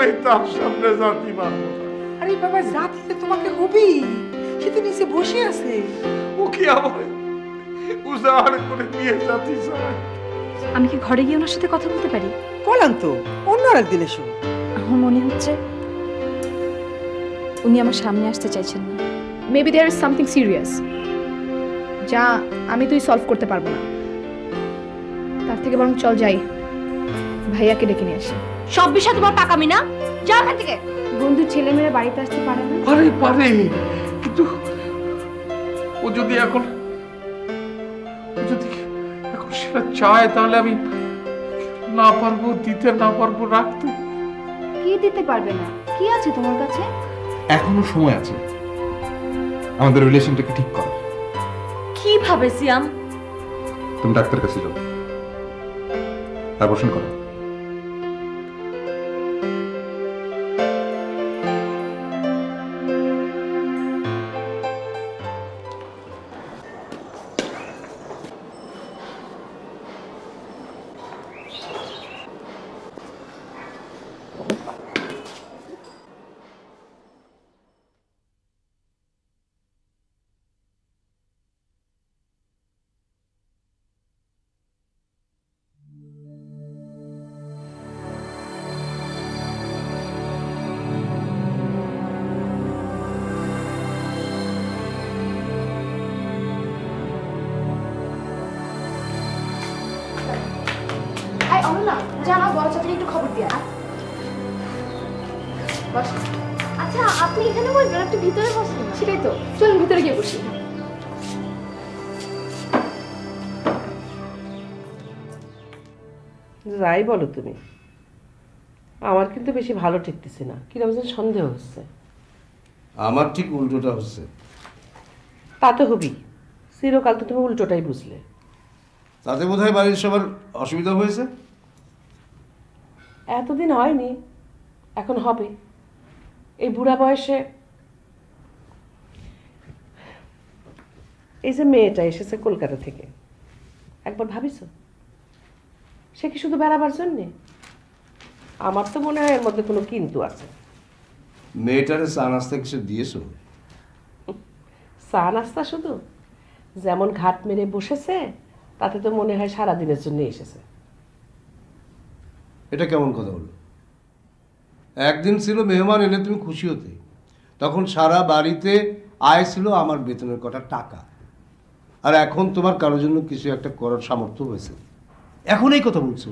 আমি তার সামনে জাতি মারবো না। আরে বাবা, জাতিতে তোমাকে হবেই। সে তো নিচে বসে আছে। ও কি আমার উজাড় করে নিয়ে জাতি চায়? আমি কি ঘরে গিয়ে ওনার সাথে কথা বলতে পারি? বলাম তো, অন্য আরেকদিন এসো। আমার মনে হচ্ছে উনি আমার সামনে আসতে চাইছেন না। Maybe there is something serious যা আমি তুই সলভ করতে পারবো না। তার থেকে বরং চল যাই, ভাইয়াকে ডেকে নিয়ে আসি। সব বিষয় তোমার পাকামি না, যাও এখান থেকে। বন্ধুর ছেলেমেয়েরা বাড়িতে আসতে পারে না? পারে, কিন্তু ও যদি এখন সেটা চায় তাহলে আমি না পারবো দিতে, না পারবো রাখতে। কি দিতে পারবে না? কি আছে তোমার কাছে? এখনো সময় আছে আমাদের রিলেশনটাকে ঠিক করো। কিভাবে সিয়াম? তুমি ডাক্তার কাছে যাও, অপারেশন করো। আচ্ছা, আপনি এখানে বসবেন, আপনি ভিতরে বসেন। সেটাই তো, চলুন ভিতরে গিয়ে বসি। যাই বলো তুমি, আমার কিন্তু বেশি ভালো ঠেকতেছে না। কিরকম যেন সন্দেহ হচ্ছে। আমার ঠিক উল্টোটা হচ্ছে। তা তো হবি, চিরকাল তো তুমি উল্টোটাই বুঝলে। তাতে বোধহয় বাড়ির সবার অসুবিধা হয়েছে। এতদিন হয়নি, এখন হবে। এই বুড়া বয়সে এই যে মেয়েটা এসেছে কলকাতা থেকে, একবার ভাবিস সে কি শুধু বেড়াবার জন্যে? আমার তো মনে হয় এর মধ্যে কোনো কিন্তু আছে। মেয়েটারে চা নাস্তা কিছু দিয়েছো? চা নাস্তা শুধু? যেমন ঘাট মেরে বসেছে তাতে তো মনে হয় সারাদিনের জন্য এসেছে। এটা কেমন কথা হলো? একদিন ছিল মেহমান এলে তুমি খুশি হতে, তখন সারা বাড়িতে আয় ছিল আমার বেতনের কটা টাকা। আর এখন তোমার কারোর জন্য কিছু একটা করার সামর্থ্য হয়েছে, এখন এই কথা বলছো?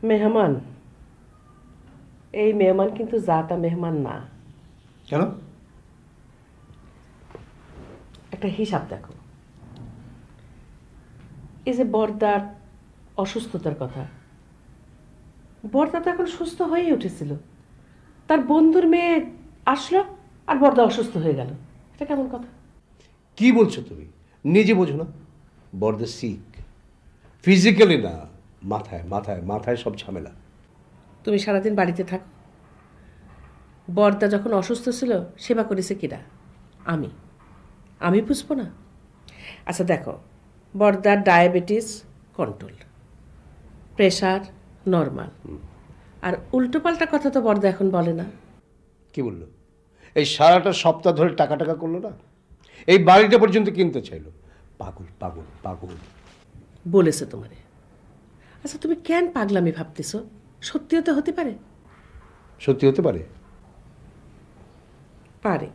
মেহমান, এই মেহমান কিন্তু জাতা মেহমান না। কেন? একটা হিসাব দেখো। এই যে বরদার অসুস্থতার কথা, বরদা তো এখন সুস্থ হয়েই উঠেছিল, তার বন্ধুর মেয়ে আসলো আর বরদা অসুস্থ হয়ে গেল। এটা কেমন কথা? কি বলছো তুমি? নিজে বোঝো না? বরদা সিক, ফিজিক্যালি না, মাথায় মাথায় মাথায় সব ঝামেলা। তুমি সারাদিন বাড়িতে থাকো। বরদা যখন অসুস্থ ছিল সেবা করেছে কিরা? আমি বুঝবো না? আচ্ছা দেখো, বরদার ডায়াবেটিস কন্ট্রোল, প্রেশার নর্মাল, আর উল্টোপাল্টা কথা তো বরদা এখন বলে না। কি বললো? এই সারাটা সপ্তাহ ধরে টাকা টাকা করলো না, এই বাড়িটা পর্যন্ত কিনতে চাইলো। পাগল পাগল পাগল বলেছে তোমারে? আচ্ছা তুমি কেন পাগলামি ভাবতেছো? সত্যিও তো হতে পারে। সত্যি হতে পারে? পারে।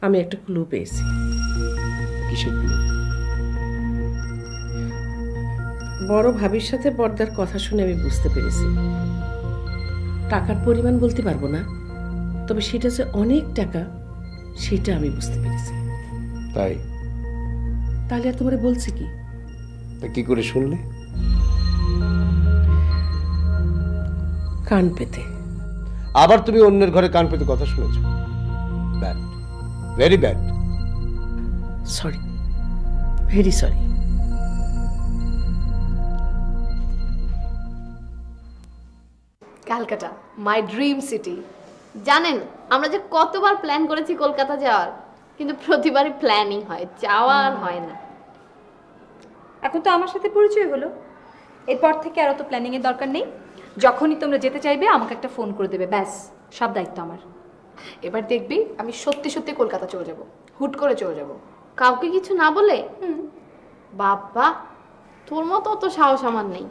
আমি একটা ক্লু পেয়েছি। কিসের ক্লু? বড় ভাবির সাথে বরদার কথা শুনে আমি বুঝতে পেরেছি, টাকার পরিমাণ বলতে পারবো না, তবে সেটা যে অনেক টাকা সেটা আমি বুঝতে পেরেছি। তাই? তাহলে আর তোমারে বলছি কি? তা কি করে শুনলে? কান পেতে। আবার তুমি অন্যের ঘরে কান পেতে কথা শুনেছ? Bad, very bad. Sorry, very sorry. Calcutta my dream city. জানেন আমরা যে কতবার প্ল্যান করেছি কলকাতা যাওয়ার, কিন্তু প্রতিবারই প্ল্যানিং হয়, যাওয়া আর হয় না। এখন তো আমার সাথে পরিচয় হলো, এরপর থেকে আর অত প্ল্যানিং এর দরকার নেই। যখনই তোমরা যেতে চাইবে আমাকে একটা ফোন করে দেবে, ব্যাস সব দায়িত্ব আমার। এবার দেখবি আমি সত্যি সত্যি কলকাতা চলে যাব, হুট করে চলে যাব, কাউকে কিছু না বলে? বাবা, তোর মতো অত সাহস আমার নেই।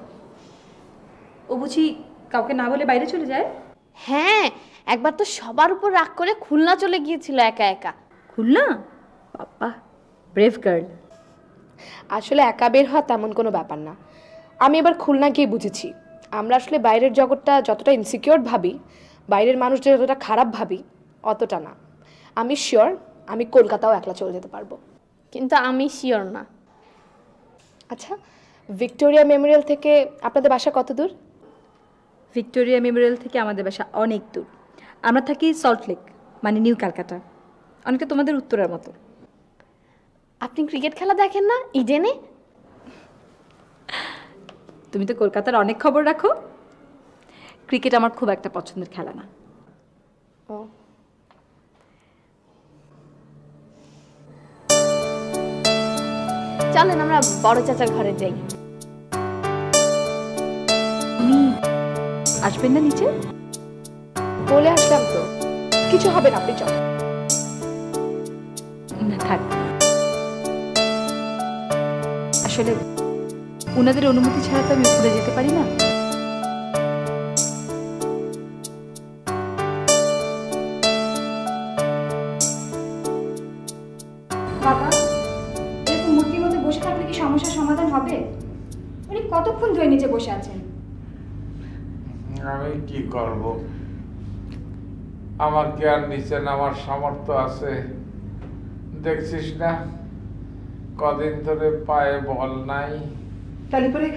ও বুঝি কাউকে না বলে বাইরে চলে যায়? হ্যাঁ, একবার তো সবার উপর রাগ করে খুলনা চলে গিয়েছিল একা একা। খুলনা? বাবা, ব্রেভ গার্ল। আসলে একা বের হওয়া তেমন কোনো ব্যাপার না। আমি এবার খুলনা গিয়ে বুঝেছি আমরা আসলে বাইরের জগৎটা যতটা ইনসিকিউর ভাবি, বাইরের মানুষদের যতটা খারাপ ভাবি, অতটা না। আমি শিওর আমি কলকাতাও একলা চলে যেতে পারবো। কিন্তু আমি শিওর না। আচ্ছা, ভিক্টোরিয়া মেমোরিয়াল থেকে আপনাদের বাসা কত দূর? ভিক্টোরিয়া মেমোরিয়াল থেকে আমাদের বাসা অনেক দূর। আমরা থাকি সল্ট লেক, মানে নিউ ক্যালকাটা, অনেকটা তোমাদের উত্তরের মতো। আপনি ক্রিকেট খেলা দেখেন না ইডেনে? তুমি তো কলকাতার অনেক খবর রাখো। ক্রিকেট আমার খুব একটা পছন্দের খেলা না। ও, চলেন আমরা বড় চাচার ঘরে যাই। তুমি আসবেন না নিচে? বলে আসলাম তো, কিছু হবে না, আপনি চলেন। না থাক, আসলে ওনাদের অনুমতি ছাড়া তো আমি উপরে যেতে পারি না। বাবা, এরকম মূর্তির মধ্যে বসে থাকলে কি সমস্যার সমাধান হবে? উনি কতক্ষণ ধরে নিচে বসে আছেন? আমি কি করব? আমার কি আর নিচে নামার সামর্থ্য আছে? দেখছিস না কদিন ধরে পায়ে বল নাই। তাহলে পরে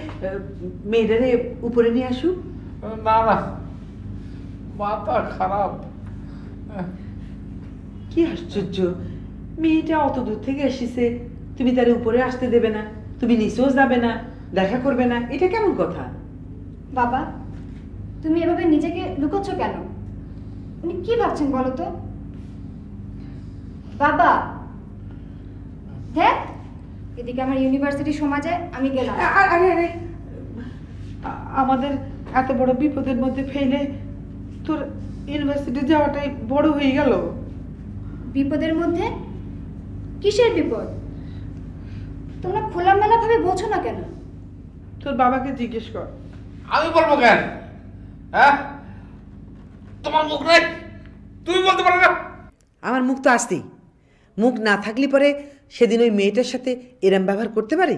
মেয়েটারে উপরে নিয়ে আসুক। না না, মাথা খারাপ। কি আশ্চর্য, মেয়েটা অত দূর থেকে এসেছে, তুমি তার উপরে আসতে দেবে না, তুমি নিচেও যাবে না, দেখা করবে না, এটা কেমন কথা? বাবা, তুমি এভাবে নিজেকে লুকোচ্ছ কেন? উনি কি ভাবছেন বলো তো? বাবা, দেখ এদিকে আমার ইউনিভার্সিটি সমাজে আমি গেলাম। আরে আরে, আমাদের এত বড় বিপদের মধ্যে ফেলে তোর ইউনিভার্সিটি যাওয়াটাই বড় হয়ে গেল। বিপদের মধ্যে? কিসের বিপদ? তোমরা খোলামেলা ভাবে বোঝো না কেন? তোর বাবাকে জিজ্ঞেস কর। আমি বলবো কেন? হ্যাঁ, তোমার মুখ নাই, তুমি বলতে পারো না? আমার মুখ তো আসতেই, মুখ না থাকলে পরে সেদিন ওই মেয়েটার সাথে এরম ব্যবহার করতে পারে?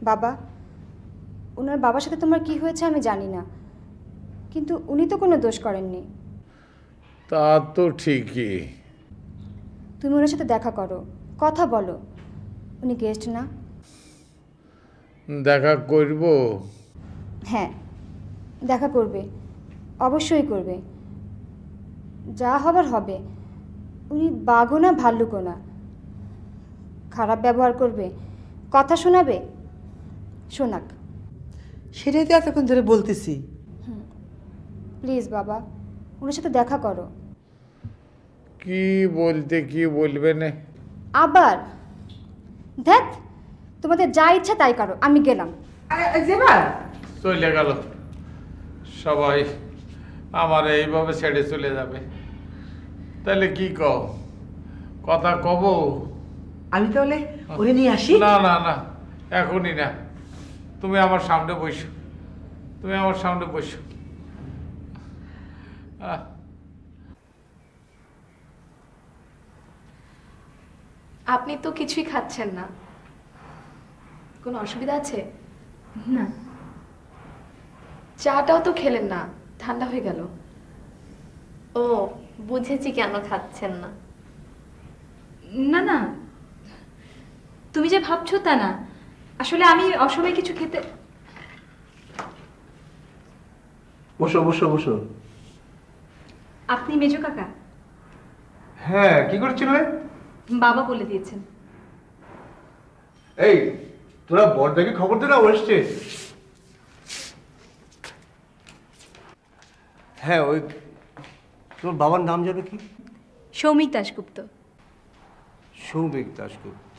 বাবা, ওনার বাবার সাথে তোমার কি হয়েছে আমি জানি না, কিন্তু উনি তো কোনো দোষ করেননি। তা তো ঠিকই। তুমি ওনার সাথে দেখা করো, কথা বলো। উনি গেস্ট না? দেখা করব? হ্যাঁ, দেখা করবে, অবশ্যই করবে। যা হবার হবে। উনি বাঘও না, ভাল্লুকও না। খারাপ ব্যবহার করবে, কথা শোনাবে, শোনাক। সেটাই তো এতক্ষণ ধরে বলতেছি। প্লিজ বাবা, ওনার সাথে দেখা করো। কি বলতে কি বলবে না? আবার দেখ, তোমাদের যা ইচ্ছা তাই করো, আমি গেলাম। চলে গেল সবাই, আমার এইভাবে ছেড়ে চলে যাবে। তাহলে কি কও? কথা কব? আমি তাহলে ওরে নিয়ে আসি? না না না, এখনই না। তুমি আমার সামনে বসো, তুমি আমার সামনে বসো। আপনি তো কিছুই খাচ্ছেন না, কোনো অসুবিধা আছে? না। চাটাও তো খেলেন না, ঠান্ডা হয়ে গেল। ও, বুঝেছি কেন খাচ্ছেন না। না না, তুমি যে ভাবছো তা না, আসলে আমি অসময়ে কিছু খেতে। বসো বসো বসো। আপনি মেজো কাকা? হ্যাঁ, কি করছিলে? বাবা বলে দিয়েছেন। এই তোরা বড়দাকে খবর দে না, ও এসছে। হ্যাঁ, ওই তোর বাবার নাম জানো কি? সৌমিক দাশগুপ্ত। সৌমিক দাশগুপ্ত।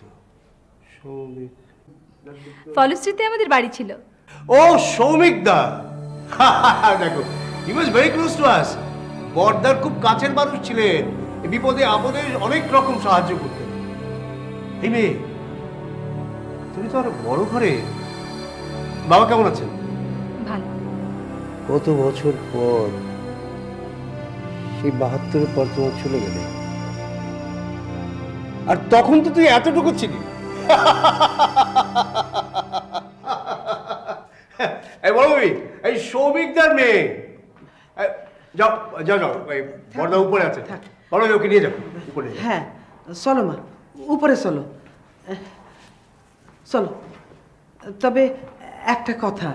সৌমিক ফলশ্রুতিতে আমাদের বাড়ি ছিল। ও সৌমিক দা, দেখো he was very close to us. Brother খুব কাছের মানুষ ছিলেন, বিপদে আপদে অনেক রকম সাহায্য করতেন। এই মেয়ে, তুমি তো আরো বড় ঘরে। বাবা কেমন আছেন? ভালো। কত বছর পর, সেই 72-এর পর তোমার চলে গেলে, আর তখন তো তুই এতটুকু ছিলি। এই বড় ভাই, এই সৌমিকদার মেয়ে। যাও যাও যাও, এই বড়দা উপরে আছে, বড় ভাই ওকে নিয়ে যাও উপরে। হ্যাঁ চলো মা, উপরে চলো। চলো। তবে একটা কথা,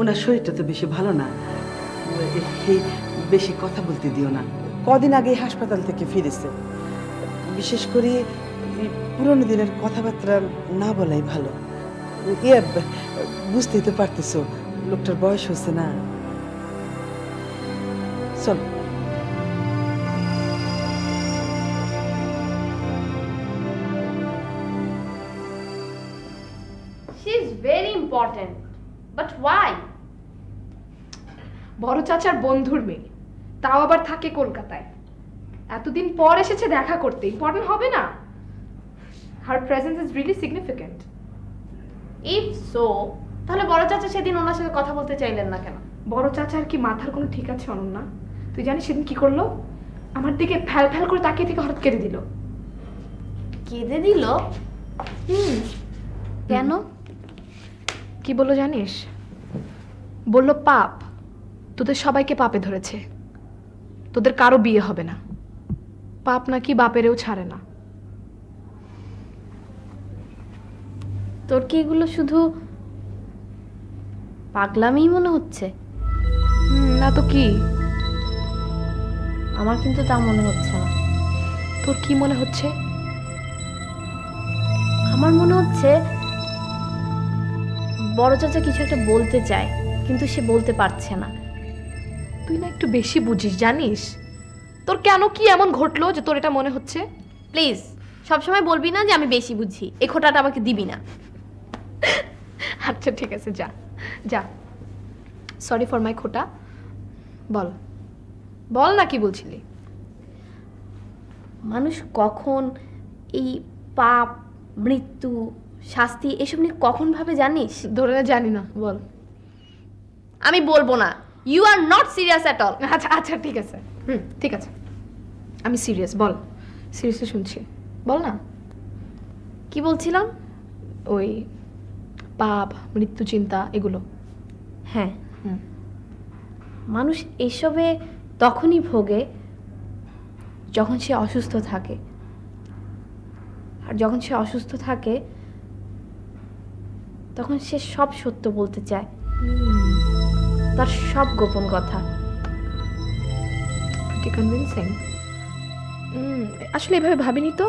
ওনার শরীরটা তো বেশি ভালো না, বেশি কথা বলতে দিও না। কদিন আগে হাসপাতাল থেকে ফিরেছে, বিশেষ করে পুরনো দিনের কথাবার্তা না বলাই ভালো। বুঝতেই তো পারতেছো, লোকটার বয়স হচ্ছে না। চলো। She is very important. But why? বড় চাচার বন্ধুর মেয়ে, তাও আবার থাকে কলকাতায়। এতদিন পর এসেছে দেখা করতে, ইম্পর্টেন্ট হবে না? Her presence is really significant. If so, তাহলে বড় চাচা সেদিন ওনার সাথে কথা বলতে চাইলেন না কেন? বড় চাচার কি মাথার কোনো ঠিক আছে অনন্যা? তুই জানিস সেদিন কি করলো? আমার দিকে ফ্যাল ফ্যাল করে তাকিয়ে থেকে হঠাৎ কেঁদে দিল। কেঁদে দিল? কেন? কি বললো জানিস? বলল পাপ, তোদের সবাইকে পাপে ধরেছে, তোদের কারো বিয়ে হবে না। পাপ নাকি বাপেরেও ছাড়ে না। তোর কি এগুলো শুধু পাগলামিই মনে হচ্ছে? না তো কি? আমার কিন্তু তা মনে হচ্ছে না। তোর কি মনে হচ্ছে? আমার মনে হচ্ছে বড় চাচা কিছু একটা বলতে চায়, কিন্তু সে বলতে পারছে না। তুই না একটু বেশি বুঝিস, জানিস? তোর কেন কি এমন ঘটলো যে তোর এটা মনে হচ্ছে? প্লিজ সবসময় বলবি না যে আমি বেশি বুঝি, এই খোঁটাটা আমাকে দিবি না। আচ্ছা ঠিক আছে, যা যা। সরি ফর মাই খোটা। বল বল না, কি বলছিলি? মানুষ কখন এই পাপ, মৃত্যু, শাস্তি এসব নিয়ে কখন ভাবে জানিস? ধরে না জানি না, বল। আমি বলবো না। You are not serious at all. আচ্ছা আচ্ছা ঠিক আছে, ঠিক আছে, আমি সিরিয়াস। বল, সিরিয়াসলি শুনছি, বল না। কি বলছিলাম? ওই পাপ, মৃত্যু চিন্তা এগুলো। হ্যাঁ, মানুষ এসবে তখনই ভোগে যখন সে অসুস্থ থাকে। আর যখন সে অসুস্থ থাকে তখন সে সব সত্য বলতে চায়, তার সব গোপন কথা। কনভিনসিং। আসলে এভাবে ভাবিনি তো,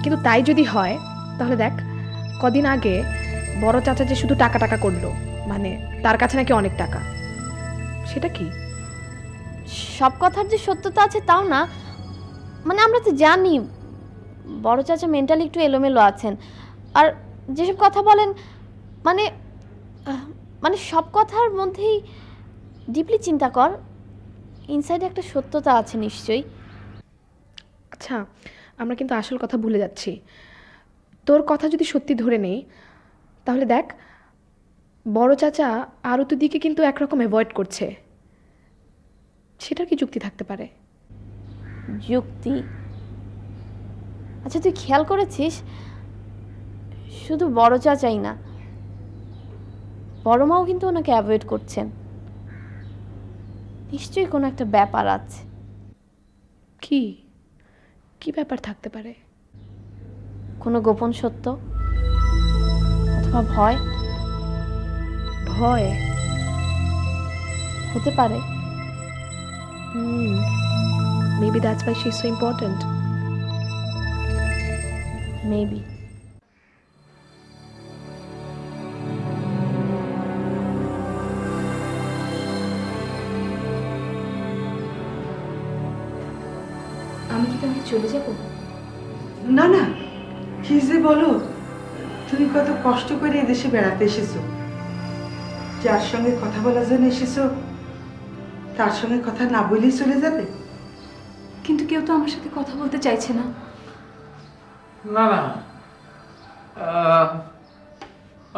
কিন্তু তাই যদি হয় তাহলে দেখ, কদিন আগে বড় চাচা যে শুধু টাকা টাকা করলো, মানে তার কাছে নাকি অনেক টাকা, সেটা কি? সব কথার যে সত্যতা আছে তাও না, মানে আমরা তো জানি বড় চাচা মেন্টালি একটু এলোমেলো আছেন, আর যেসব কথা বলেন মানে মানে সব কথার মধ্যেই ডিপলি চিন্তা কর, ইনসাইডে একটা সত্যতা আছে নিশ্চয়ই। আচ্ছা, আমরা কিন্তু আসল কথা ভুলে যাচ্ছি। তোর কথা যদি সত্যি ধরে নেই, তাহলে দেখ বড় চাচা আরতুর দিকে কিন্তু একরকম অ্যাভয়েড করছে, সেটার কি যুক্তি থাকতে পারে? যুক্তি? আচ্ছা তুই খেয়াল করেছিস শুধু বড় চাচাই না, বড় মাও কিন্তু ওনাকে অ্যাভয়েড করছেন। নিশ্চয়ই কোনো একটা ব্যাপার আছে। কি কি ব্যাপার থাকতে পারে? কোনো গোপন সত্য অথবা ভয়? ভয় হতে পারে। Maybe that's why she's so important. Maybe. থেকে আমি চলে যাব? না না, কি যে বলো, তুমি কত কষ্ট করে এদেশে বেড়াতে এসেছো, যার সঙ্গে কথা বলার জন্য এসেছো তার সঙ্গে কথা না বলেই চলে যাবে? কিন্তু কেউ তো আমার সাথে কথা বলতে চাইছে না। না না,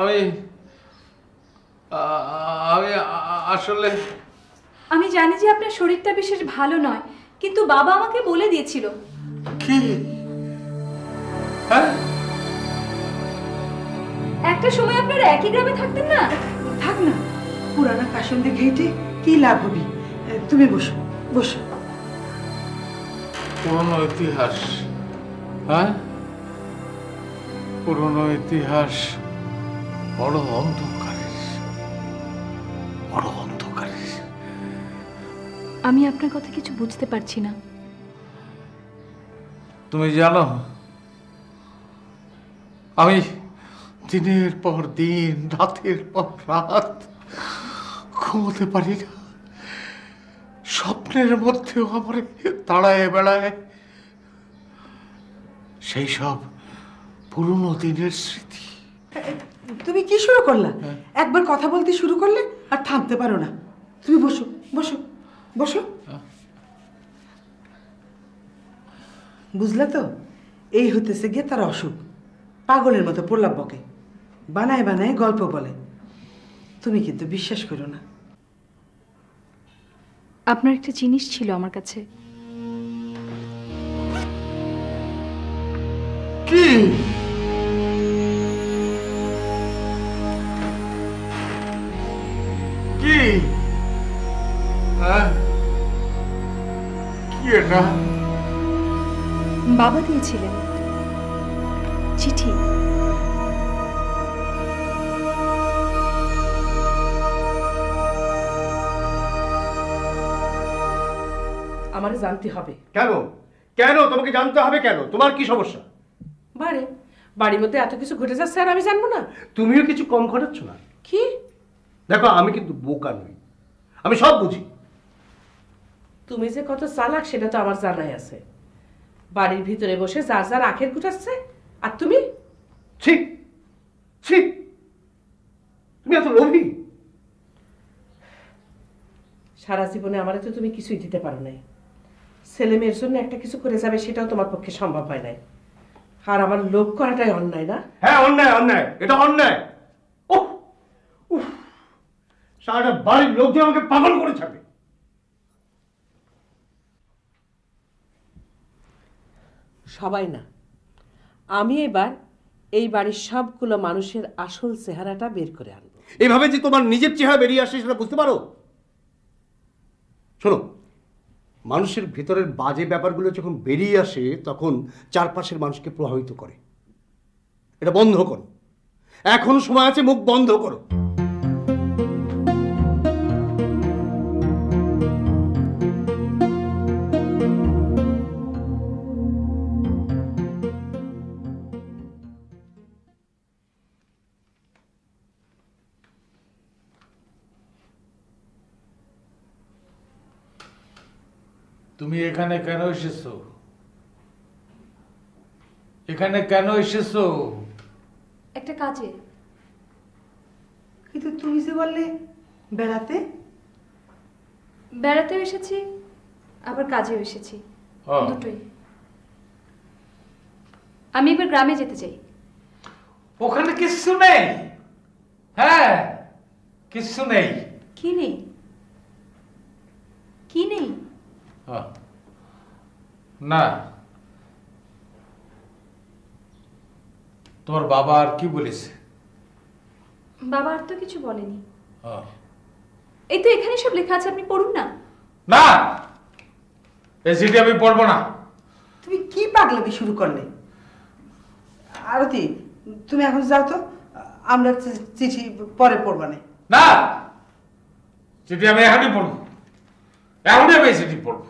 আমি আমি আসলে আমি জানি যে আপনার শরীরটা বিশেষ ভালো নয়, কিন্তু বাবা আমাকে বলে দিয়েছিল। কি? হ্যাঁ, একটা সময় আপনারা একই গ্রামে থাকতেন না? থাক না, পুরানা কাসন্দি ঘেটে কি লাভ হবি? তুমি বসো বসো। পুরনো ইতিহাস, হ্যাঁ, পুরনো ইতিহাস বড় অন্ধকারের, বড় অন্ধকারের। আমি আপনার কথা কিছু বুঝতে পারছি না। তুমি জানো, আমি দিনের পর দিন, রাতের পর রাত ঘুমোতে পারি না। স্বপ্নের মধ্যেও আমার দাঁড়ায় বেড়ায় সেই সব পুরনো দিনের স্মৃতি। তুমি কি শুরু করলা? একবার কথা বলতে শুরু করলে আর থামতে পারো না। তুমি বসো বসো বসো। বুঝলে তো, এই হতেছে গিয়ে তার অসুখ। পাগলের মতো প্রলাপ বকে, বানায় বানায় গল্প বলে। তুমি কিন্তু বিশ্বাস করো না। আপনার একটা জিনিস ছিল আমার কাছে। কি? কি? কি এটা? বাবা দিয়েছিলেন চিঠি। আমারে জানতে হবে। কেন? কেন তোমাকে জানতে হবে কেন? তোমার কি সমস্যা? বারে বাড়ির মধ্যে এত কিছু ঘটে যাচ্ছে আর আমি জানবো না? তুমিও কিছু কম ঘটাচ্ছ না। কি? দেখো, আমি কিন্তু বোকা নই, আমি সব বুঝি। তুমি যে কত চালাক সেটা তো আমার জানাই আছে। বাড়ির ভিতরে বসে যার যার আখের কুটাচ্ছে, আর তুমি ছি ছি, তুমি এত লোভী। সারা জীবনে আমারে তো তুমি কিছুই দিতে পারো নাই। ছেলে মেয়ের জন্য একটা কিছু করে যাবে সেটাও তোমার পক্ষে সম্ভব হয় নাই। আর আমার লোভ করাটাই অন্যায়, না? হ্যাঁ, অন্যায়, অন্যায়, এটা অন্যায়। উফ উফ, সারাটা বাড়ির লোকজন আমাকে পাগল করে ছাড়বে। সবাই না, আমি এবার এই বাড়ির সবগুলো মানুষের আসল চেহারাটা বের করে আনবো। এভাবে যে তোমার নিজের চেহারা বেরিয়ে আসে সেটা বুঝতে পারো? শোনো, মানুষের ভেতরের বাজে ব্যাপারগুলো যখন বেরিয়ে আসে তখন চারপাশের মানুষকে প্রভাবিত করে। এটা বন্ধ করো, এখন সময় আছে, মুখ বন্ধ করো। তুমি এখানে কেন এসেছো? এখানে কেন এসেছো? একটা কাজে। কিন্তু তুমি যে বললে বেড়াতে। বেড়াতেও এসেছি, আবার কাজেও এসেছি, হ্যাঁ। দুটোই। আমি এবার গ্রামে যেতে চাই। ওখানে কিচ্ছু নেই। হ্যাঁ, কিচ্ছু নেই। কি নেই? কি নেই? না, তোমার বাবা আর কি বলেছে? বাবা আর তো কিছু বলেনি। এই তো এখানে সব লেখা আছে, আপনি পড়ুন না। না, এই চিঠি আমি পড়বো না। তুমি কি পাগলামি শুরু করলে? আরতি, তুমি এখন যাও তো, আমরা চিঠি পরে পড়বা না। না, চিঠি আমি এখনই পড়বো, এখনই আমি চিঠি পড়বো।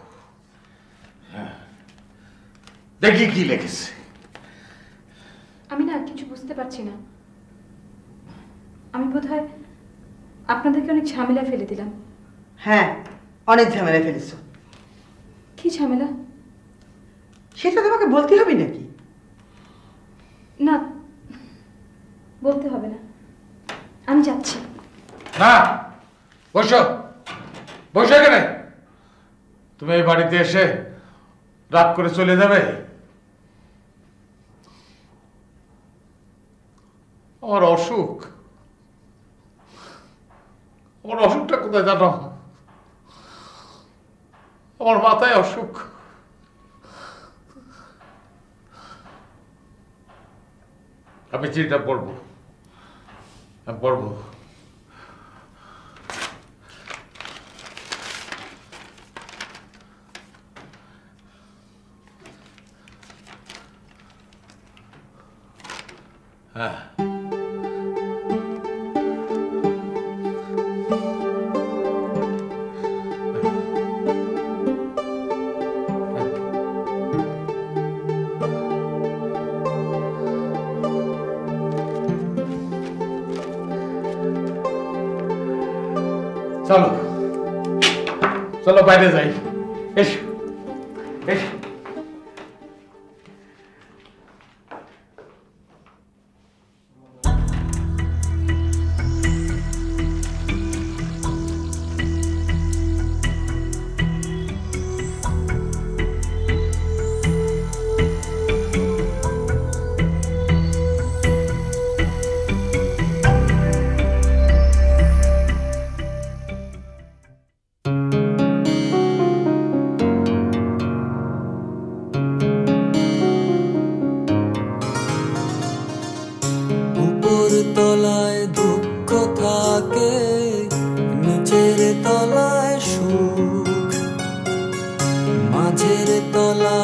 দেখি কি লিখেছে। আমি না কিছু বুঝতে পারছি না। আমি বোধহয় আপনাদেরকে অনেক ঝামেলা ফেলে দিলাম। হ্যাঁ, অনেক ঝামেলা ফেলেছো। কি ঝামেলা? সেটা তোমাকে বলতে হবে নাকি? না, বলতে হবে না, আমি যাচ্ছি। না, বসো বসো এখানে। তুমি এই বাড়িতে এসে রাগ করে চলে যাবে? আমার অসুখ, আমার অসুখটা কোথায় জানো? আমার মাথায় অসুখ। আমি চিঠিটা পড়বো, আমি পড়বো। হ্যাঁ, চলো চলো বাইরে যাই। এসো এসো। তলায় দুঃখ থাকে, নিচের তলায় সুখ, মাঝের তলা